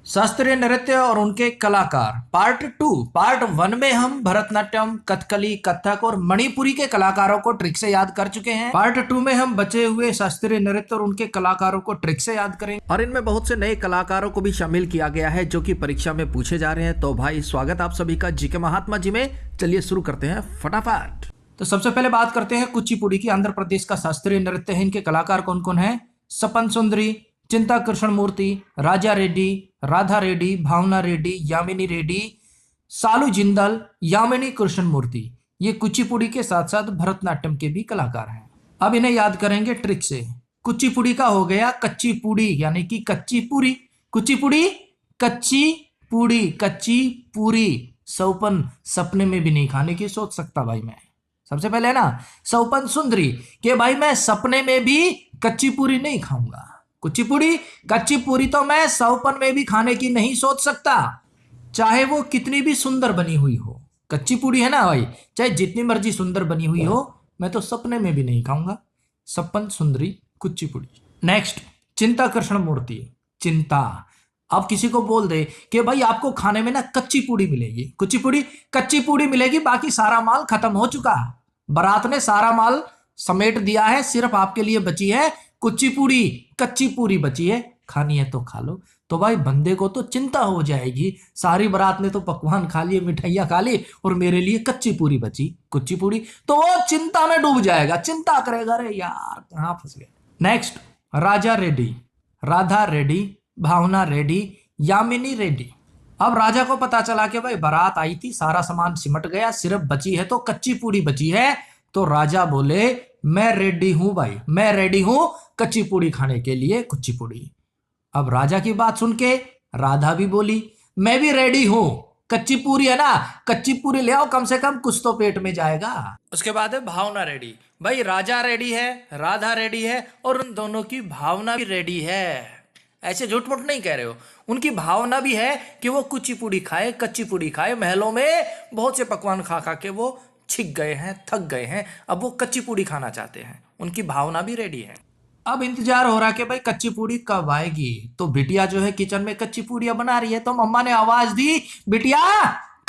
शास्त्रीय नृत्य और उनके कलाकार पार्ट 1 में हम भरतनाट्यम, कथकली, कथक और मणिपुरी के कलाकारों को ट्रिक से याद कर चुके हैं। पार्ट 2 में हम बचे हुए शास्त्रीय नृत्य और उनके कलाकारों को ट्रिक से याद करेंगे और इनमें बहुत से नए कलाकारों को भी शामिल किया गया है जो कि परीक्षा में पूछे जा रहे हैं। तो भाई स्वागत आप सभी का जीके महात्मा जी में। चलिए शुरू करते हैं फटाफट। तो सबसे पहले बात करते हैं कुचिपुड़ी की। आंध्र प्रदेश का शास्त्रीय नृत्य है। इनके कलाकार कौन कौन है? सपन सुंदरी, चिंता कृष्ण मूर्ति, राजा रेड्डी, राधा रेड्डी, भावना रेड्डी, यामिनी रेड्डी, सालू जिंदल, यामिनी कृष्ण मूर्ति। ये कुचिपुड़ी के साथ साथ भरतनाट्यम के भी कलाकार हैं। अब इन्हें याद करेंगे ट्रिक से। कुचिपुड़ी का हो गया कच्ची पूड़ी यानी कि कच्ची पूरी। कुचिपुड़ी कच्ची पूड़ी, कच्ची पूरी। सौपन सपने में भी नहीं खाने की सोच सकता भाई मैं। सबसे पहले ना सौपन सुंदरी कि भाई मैं सपने में भी कच्ची पूरी नहीं खाऊंगा। कुचिपुड़ी कच्ची पूरी तो मैं सौपन में भी खाने की नहीं सोच सकता, चाहे वो कितनी भी सुंदर बनी हुई हो। कच्ची पूरी है ना भाई, चाहे जितनी मर्जी सुंदर बनी हुई हो, मैं तो सपने में भी नहीं खाऊंगा। सपन सुंदरी कुचिपुड़ी। नेक्स्ट चिंता कृष्ण मूर्ति। चिंता, अब किसी को बोल दे कि भाई आपको खाने में ना कच्ची पूड़ी मिलेगी, कुचिपुड़ी कच्ची पूड़ी मिलेगी, बाकी सारा माल खत्म हो चुका। बारात ने सारा माल समेट दिया है, सिर्फ आपके लिए बची है कुचिपुड़ी, कच्ची पूरी बची है, खानी है तो खा लो। तो भाई बंदे को तो चिंता हो जाएगी, सारी बारात ने तो पकवान खा लिए, मिठाइयां खा ली और मेरे लिए कच्ची पूरी बची, कुच्ची पूड़ी। तो वो चिंता में डूब जाएगा, चिंता करेगा, अरे यार कहां फंस गए। नेक्स्ट राजा रेड्डी, राधा रेड्डी, भावना रेड्डी, यामिनी रेड्डी। अब राजा को पता चला कि भाई बारात आई थी, सारा सामान सिमट गया, सिर्फ बची है तो कच्ची पूड़ी बची है। तो राजा बोले मैं रेडी हूं भाई, मैं रेडी हूं कच्ची पूड़ी खाने के लिए, कुच्ची पूड़ी। अब राजा की बात सुन के राधा भी बोली मैं भी रेडी हूं, कच्ची पूरी है ना, कच्ची पूरी ले आओ, कम से कम कुछ तो पेट में जाएगा। उसके बाद है भावना रेडी। भाई राजा रेडी है, राधा रेडी है और उन दोनों की भावना भी रेडी है। ऐसे झूठ मूठ नहीं कह रहे हो, उनकी भावना भी है कि वो कुच्ची पूड़ी खाए, कच्ची पूड़ी खाए। महलों में बहुत से पकवान खा खा के वो छिक गए हैं, थक गए हैं, अब वो कच्ची पूड़ी खाना चाहते हैं, उनकी भावना भी रेडी है। अब इंतजार हो रहा कि भाई कच्ची पूड़ी कब आएगी। तो बिटिया जो है किचन में कच्ची पूड़ियां बना रही है, तो मम्मा ने आवाज दी बिटिया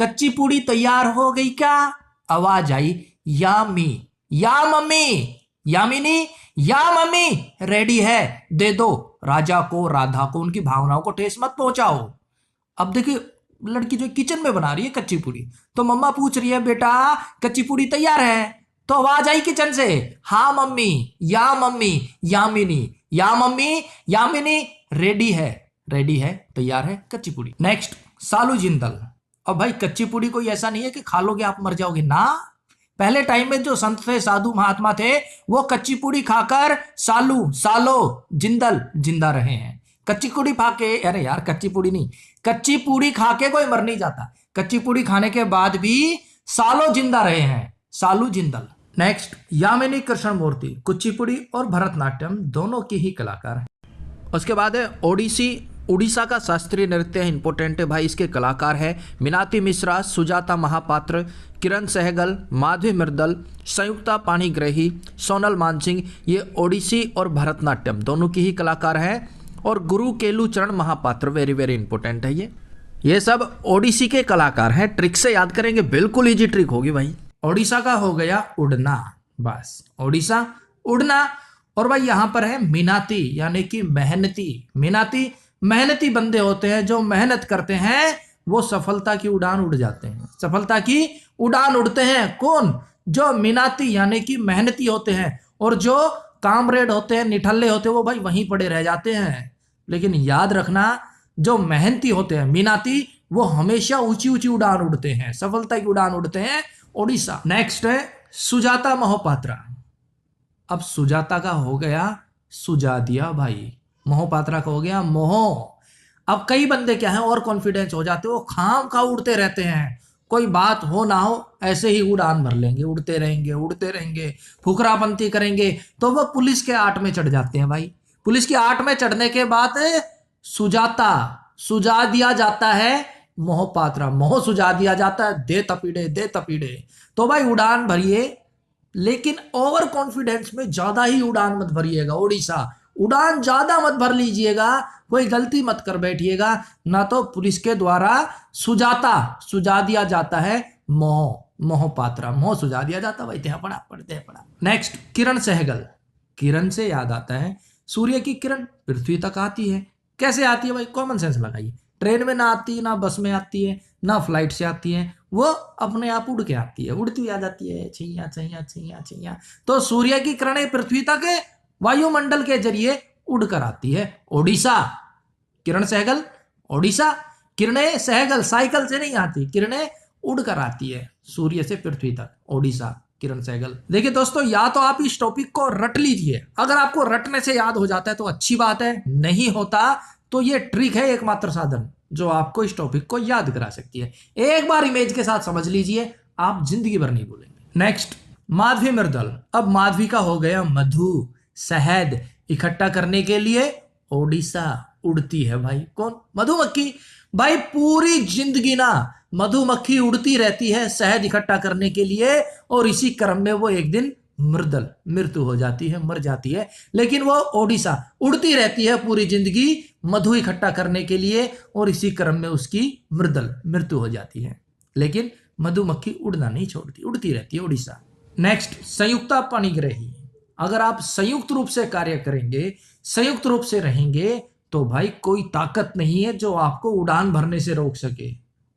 कच्ची पूड़ी तैयार हो गई क्या? आवाज आई यामी, या मम्मी, यामिनी, या मम्मी रेडी है, दे दो। राजा को, राधा को, उनकी भावनाओं को ठेस मत पहुंचाओ। अब देखिए लड़की जो किचन में बना रही है कच्ची पूड़ी, तो मम्मा पूछ रही है बेटा कच्ची पूड़ी तैयार है? तो आवाज आई किचन से हाँ मम्मी, या मम्मी, यामिनी, या मम्मी, यामिनी रेडी है, रेडी है, तैयार है कच्ची पूड़ी। नेक्स्ट सालू जिंदल। अब भाई कच्ची पूड़ी कोई ऐसा नहीं है कि खा लोगे आप मर जाओगे ना। पहले टाइम में जो संत थे, साधु महात्मा थे, वो कच्ची पूड़ी खाकर सालो जिंदल जिंदा रहे हैं। कच्ची पूड़ी खा के, अरे यार कच्ची पूड़ी नहीं, कच्ची पूड़ी खा के कोई मर नहीं जाता, कच्ची पूड़ी खाने के बाद भी सालों जिंदा रहे हैं, सालू जिंदल। नेक्स्ट यामिनी कृष्ण मूर्ति, कुचिपुड़ी और भरतनाट्यम दोनों की ही कलाकार है। उसके बाद है ओडिसी। उड़ीसा का शास्त्रीय नृत्य है, इंपॉर्टेंट है भाई। इसके कलाकार है मीनाती मिश्रा, सुजाता महापात्र, किरण सहगल, माधवी मिर्दल, संयुक्ता पाणिग्रही, सोनल मानसिंह। ये ओडिसी और भरतनाट्यम दोनों की ही कलाकार है। और गुरु केलू चरण महापात्र, वेरी वेरी इंपॉर्टेंट है ये सब ओडिसी के कलाकार हैं। ट्रिक से याद करेंगे, बिल्कुल इजी ट्रिक होगी भाई। ओडिशा का हो गया उड़ना, बस ओडिशा उड़ना। और भाई यहां पर है मीनाती यानी कि मेहनती। मीनाती मेहनती बंदे होते हैं, जो मेहनत करते हैं वो सफलता की उड़ान उड़ जाते हैं, सफलता की उड़ान उड़ते हैं। कौन? जो मीनाती यानी कि मेहनती होते हैं, और जो कामरेड होते हैं, निठल्ले होते हैं, वो भाई वहीं पड़े रह जाते हैं। लेकिन याद रखना जो मेहनती होते हैं मीनाती, वो हमेशा ऊंची ऊंची उड़ान उड़ते हैं, सफलता की उड़ान उड़ते हैं। ओडिशा। नेक्स्ट है सुजाता मोहपात्रा। अब सुजाता का हो गया सुजा दिया भाई, मोहपात्रा का हो गया मोह। अब कई बंदे क्या है और कॉन्फिडेंस हो जाते हैं, वो खाम खा उड़ते रहते हैं, कोई बात हो ना हो ऐसे ही उड़ान भर लेंगे, उड़ते रहेंगे, उड़ते रहेंगे, फुकरापंती करेंगे, तो वो पुलिस के आट में चढ़ जाते हैं भाई। पुलिस की आट में चढ़ने के बाद सुजाता सुजा दिया जाता है, मोहपात्रा मोह सुजा दिया जाता है, दे तपीड़े, दे तपीड़े। तो भाई उड़ान भरिए, लेकिन ओवर कॉन्फिडेंस में ज्यादा ही उड़ान मत भरिएगा। ओडिशा उड़ान ज्यादा मत भर लीजिएगा, कोई गलती मत कर बैठिएगा, ना तो पुलिस के द्वारा सुझा दिया जाता है मोहपात्रा, मोह सुझा दिया जाता। भाई पढ़ते पढ़ा। नेक्स्ट, किरण सहगल। किरण से याद आता है सूर्य की किरण पृथ्वी तक आती है। कैसे आती है भाई? कॉमन सेंस लगाइए। ट्रेन में ना आती, ना बस में आती है, ना फ्लाइट से आती है, वो अपने आप उड़ के आती है, उड़ती हुई आ जाती है, छैया छैया छैया छैया। तो सूर्य की किरणें पृथ्वी तक वायुमंडल के जरिए उड़कर आती है। ओडिशा, किरण सहगल ओडिशा। किरणें सहगल साइकिल से नहीं आती, किरणें उड़कर आती है सूर्य से पृथ्वी तक। ओडिशा, किरण सहगल। देखिए दोस्तों, या तो आप इस टॉपिक को रट लीजिए, अगर आपको रटने से याद हो जाता है तो अच्छी बात है, नहीं होता तो ये ट्रिक है एकमात्र साधन जो आपको इस टॉपिक को याद करा सकती है। एक बार इमेज के साथ समझ लीजिए, आप जिंदगी भर नहीं भूलेंगे। नेक्स्ट, माधवी मृदल। अब माधवी का हो गया मधु, शहद इकट्ठा करने के लिए ओडिशा उड़ती है। भाई कौन? मधुमक्खी। भाई पूरी जिंदगी ना मधुमक्खी उड़ती रहती है शहद इकट्ठा करने के लिए, और इसी क्रम में वो एक दिन मृदल, मृत्यु हो जाती है, मर जाती है। लेकिन वो ओडिशा उड़ती रहती है पूरी जिंदगी मधु इकट्ठा करने के लिए, और इसी क्रम में उसकी मृदल, मृत्यु हो जाती है। लेकिन मधुमक्खी उड़ना नहीं छोड़ती, उड़ती रहती है ओडिशा। नेक्स्ट, संयुक्ता पाणिग्राही। अगर आप संयुक्त रूप से कार्य करेंगे, संयुक्त रूप से रहेंगे, तो भाई कोई ताकत नहीं है जो आपको उड़ान भरने से रोक सके।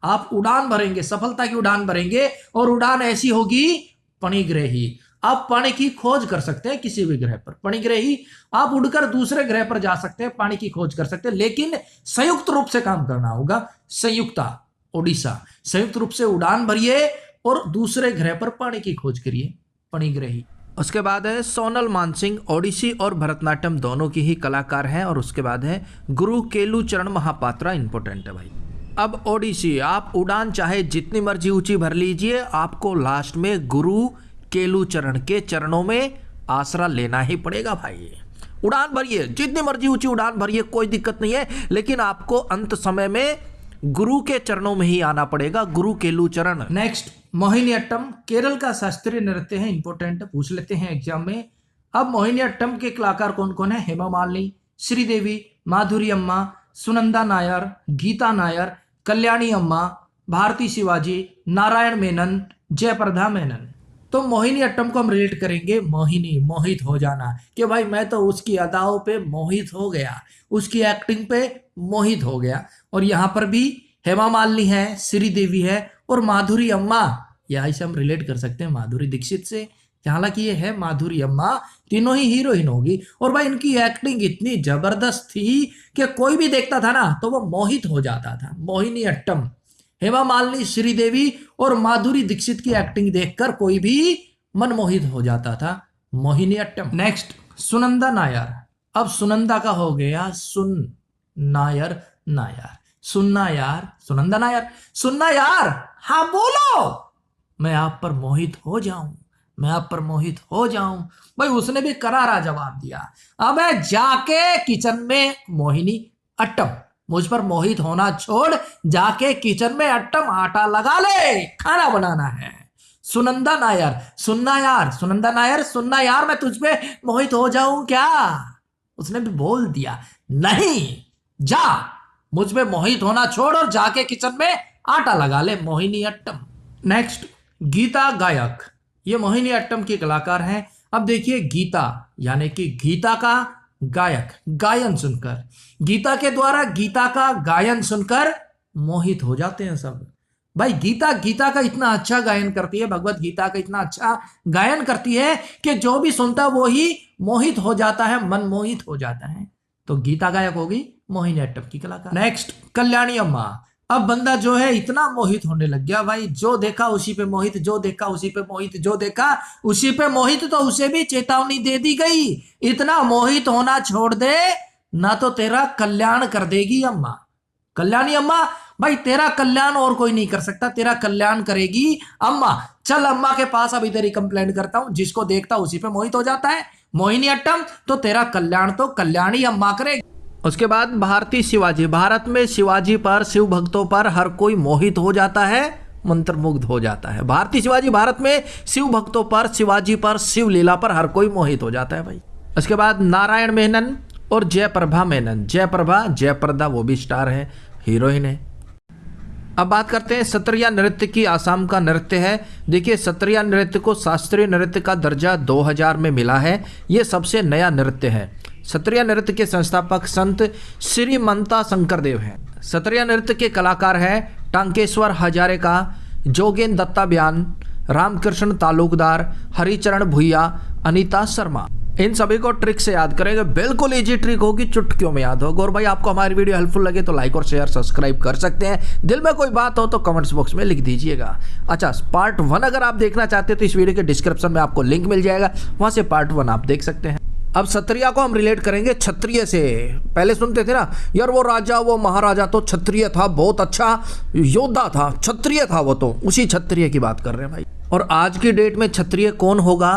आप उड़ान भरेंगे, सफलता की उड़ान भरेंगे, और उड़ान ऐसी होगी पाणिग्राही। आप पानी की खोज कर सकते हैं किसी भी ग्रह पर, पाणिग्राही। आप उड़कर दूसरे ग्रह पर जा सकते हैं, पानी की खोज कर सकते हैं, लेकिन संयुक्त रूप से काम करना होगा। संयुक्ता, ओडिशा, संयुक्त रूप से उड़ान भरिए और दूसरे ग्रह पर पानी की खोज करिए, पाणिग्राही। उसके बाद है सोनल मानसिंह। ओडिसी और भरतनाट्यम दोनों की ही कलाकार हैं। और उसके बाद है गुरु केलुचरण महापात्रा, इंपॉर्टेंट है भाई। अब ओडिसी, आप उड़ान चाहे जितनी मर्जी ऊंची भर लीजिए, आपको लास्ट में गुरु केलुचरण के चरणों में आसरा लेना ही पड़ेगा भाई। उड़ान भरिए, जितनी मर्जी ऊंची उड़ान भरिए, कोई दिक्कत नहीं है, लेकिन आपको अंत समय में गुरु के चरणों में ही आना पड़ेगा, गुरु केलुचरण। नेक्स्ट, मोहिनीअट्टम, केरल का शास्त्रीय नृत्य है, इंपॉर्टेंट, पूछ लेते हैं एग्जाम में। अब मोहिनीअट्टम के कलाकार कौन कौन है? हेमा मालिनी, श्रीदेवी, माधुरी अम्मा, सुनंदा नायर, गीता नायर, कल्याणी अम्मा, भारती शिवाजी, नारायण मेनन, जयप्रदा मेनन। तो मोहिनीअट्टम को हम रिलेट करेंगे मोहिनी, मोहित हो जाना, कि भाई मैं तो उसकी अदाओं पे मोहित हो गया, उसकी एक्टिंग पे मोहित हो गया। और यहाँ पर भी हेमा मालिनी है, श्रीदेवी है और माधुरी अम्मा, या इसे हम रिलेट कर सकते हैं माधुरी दीक्षित से। हालांकि ये है माधुरी अम्मा, तीनों ही हीरोइन होगी। और भाई इनकी एक्टिंग इतनी जबरदस्त थी कि कोई भी देखता था ना तो वो मोहित हो जाता था। मोहिनीअट्टम, हेमा मालिनी, श्रीदेवी और माधुरी दीक्षित की एक्टिंग देखकर कोई भी मनमोहित हो जाता था। मोहिनीअट्टम। नेक्स्ट, सुनंदा नायर। अब सुनंदा का हो गया सुन नायर, नायर, सुनना यार, सुनंदा नायर, सुनना यार, हाँ बोलो, मैं आप पर मोहित हो जाऊं, मैं आप पर मोहित हो जाऊं। भाई उसने भी करारा जवाब दिया, अब जाके किचन में मोहिनी अट्टम, मुझ पर मोहित होना छोड़, जाके किचन में अट्टम आटा लगा ले, खाना बनाना है। सुनंदा नायर, सुनना यार, सुनंदा नायर, सुनना यार, मैं तुझ पे मोहित हो जाऊं क्या? उसने भी बोल दिया, नहीं, जा, मुझ पे मोहित होना छोड़ और जाके किचन में आटा लगा ले। मोहिनीअट्टम। नेक्स्ट, गीता गायक, ये मोहिनीअट्टम की कलाकार हैं। अब देखिए गीता, यानी कि गीता का गायक, गायन सुनकर, गीता के द्वारा गीता का गायन सुनकर मोहित हो जाते हैं सब। भाई गीता का इतना अच्छा गायन करती है, भगवत गीता का इतना अच्छा गायन करती है कि जो भी सुनता वो ही मोहित हो जाता है, मन मोहित हो जाता है। तो गीता गायक होगी मोहिनीअट्टम की कलाकार। नेक्स्ट, कल्याणी अम्मा। अब बंदा जो है इतना मोहित होने लग गया भाई, जो देखा उसी पे मोहित, जो देखा उसी पे मोहित, जो देखा उसी पे मोहित। तो उसे भी चेतावनी दे दी गई, इतना मोहित होना छोड़ दे, ना तो तेरा कल्याण कर देगी अम्मा। कल्याणी अम्मा, भाई तेरा कल्याण और कोई नहीं कर सकता, तेरा कल्याण करेगी अम्मा। चल अम्मा के पास अभी तेरी कंप्लेंट करता हूं, जिसको देखता उसी पे मोहित हो जाता है मोहिनीअट्टम, तो तेरा कल्याण तो कल्याणी अम्मा करेगी। उसके बाद भारती शिवाजी। भारत में शिवाजी पर, शिव भक्तों पर हर कोई मोहित हो जाता है, मंत्रमुग्ध हो जाता है। भारती शिवाजी, भारत में शिव भक्तों पर, शिवाजी पर, शिव लीला पर हर कोई मोहित हो जाता है भाई। उसके बाद नारायण मेनन, और जयप्रभा मेनन। जयप्रभा, जयप्रदा वो भी स्टार है, हीरोइन है। अब बात करते हैं सत्रिया नृत्य की। आसाम का नृत्य है। देखिए, सत्रिया नृत्य को शास्त्रीय नृत्य का दर्जा 2000 में मिला है। ये सबसे नया नृत्य है। सत्रिया नृत्य के संस्थापक संत श्रीमंता शंकरदेव हैं। सत्रिया नृत्य के कलाकार हैं टांकेश्वर हजारेका, जोगेन दत्ताब्यान, रामकृष्ण तालुकदार, हरिचरण भुइया, अनीता शर्मा। इन सभी को ट्रिक से याद करेंगे। बिल्कुल इजी ट्रिक होगी, चुटकियों में याद होगा। और भाई आपको हमारी वीडियो हेल्पफुल लगे तो लाइक और शेयर सब्सक्राइब कर सकते हैं। दिल में कोई बात हो तो कमेंट्स बॉक्स में लिख दीजिएगा। अच्छा, पार्ट 1 अगर आप देखना चाहते हैं तो इस वीडियो के डिस्क्रिप्शन में आपको लिंक मिल जाएगा, वहां से पार्ट 1 आप देख सकते हैं। अब सत्रिया को हम रिलेट करेंगे क्षत्रिय से। पहले सुनते थे ना यार, वो राजा वो महाराजा तो क्षत्रिय था, बहुत अच्छा योद्धा था, क्षत्रिय था वो, तो उसी क्षत्रिय की बात कर रहे हैं भाई। और आज की डेट में क्षत्रिय कौन होगा?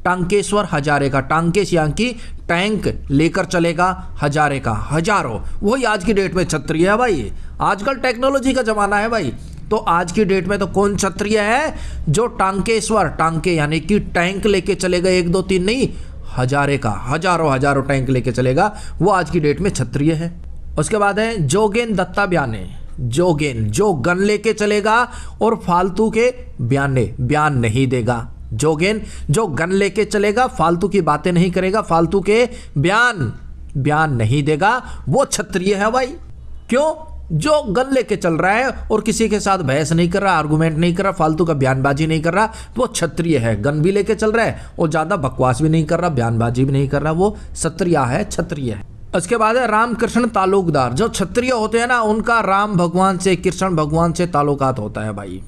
टांकेश्वर हजारेका। टांकेश यानी कि टैंक लेकर चलेगा, हजारेका हजारों, वही आज की डेट में क्षत्रिय है भाई। आजकल टेक्नोलॉजी का जमाना है भाई, तो आज की डेट में तो कौन क्षत्रिय है? जो टांकेश्वर, टांके यानी कि टैंक लेके चलेगा, 1 2 3 नहीं, हजारेका, हजारों हजारों टैंक लेके चलेगा, वो आज की डेट में क्षत्रिय है। उसके बाद है जोगेन दत्ताब्याने। जोगेन, जो गन लेके चलेगा और फालतू के बयान नहीं देगा। जोगेन, जो गन लेके चलेगा, फालतू की बातें नहीं करेगा, फालतू के बयान नहीं देगा, वो क्षत्रिय है भाई। क्यों? जो गन लेके चल रहा है और किसी के साथ बहस नहीं कर रहा, आर्गुमेंट नहीं कर रहा, फालतू का बयानबाजी नहीं कर रहा, वो क्षत्रिय है। गन भी लेके चल रहा है और ज्यादा बकवास भी नहीं कर रहा, बयानबाजी भी नहीं कर रहा, वो क्षत्रिय है, क्षत्रिय है। उसके बाद है रामकृष्ण तालुकदार। जो क्षत्रिय होते हैं ना, उनका राम भगवान से, कृष्ण भगवान से ताल्लुकात होता है भाई।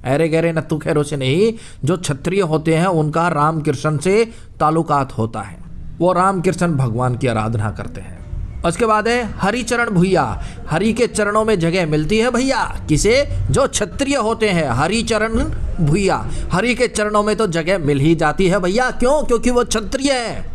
अरे गहरे नत्थु खैरों से नहीं, जो क्षत्रिय होते हैं उनका राम कृष्ण से ताल्लुकात होता है, वो राम कृष्ण भगवान की आराधना करते हैं। उसके बाद है हरिचरण भुइया। हरि के चरणों में जगह मिलती है भैया, किसे? जो क्षत्रिय होते हैं, हरिचरण भुइया। हरि के चरणों में तो जगह मिल ही जाती है भैया। क्यों? क्योंकि वो क्षत्रिय है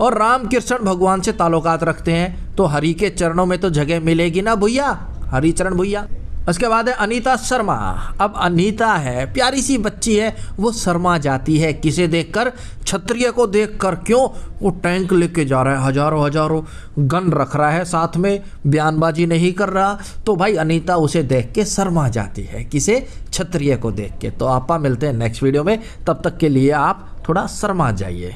और राम कृष्ण भगवान से ताल्लुकात रखते हैं, तो हरि के चरणों में तो जगह मिलेगी ना भैया, हरिचरण भुइया। उसके बाद है अनीता शर्मा। अब अनीता है, प्यारी सी बच्ची है, वो शर्मा जाती है। किसे देखकर? क्षत्रिय को देखकर। क्यों? वो टैंक लेके जा रहा है, हजारों हजारों गन रख रहा है, साथ में बयानबाजी नहीं कर रहा, तो भाई अनीता उसे देख के शर्मा जाती है। किसे? क्षत्रिय को देख के। तो आपा मिलते हैं नेक्स्ट वीडियो में, तब तक के लिए आप थोड़ा शर्मा जाइए।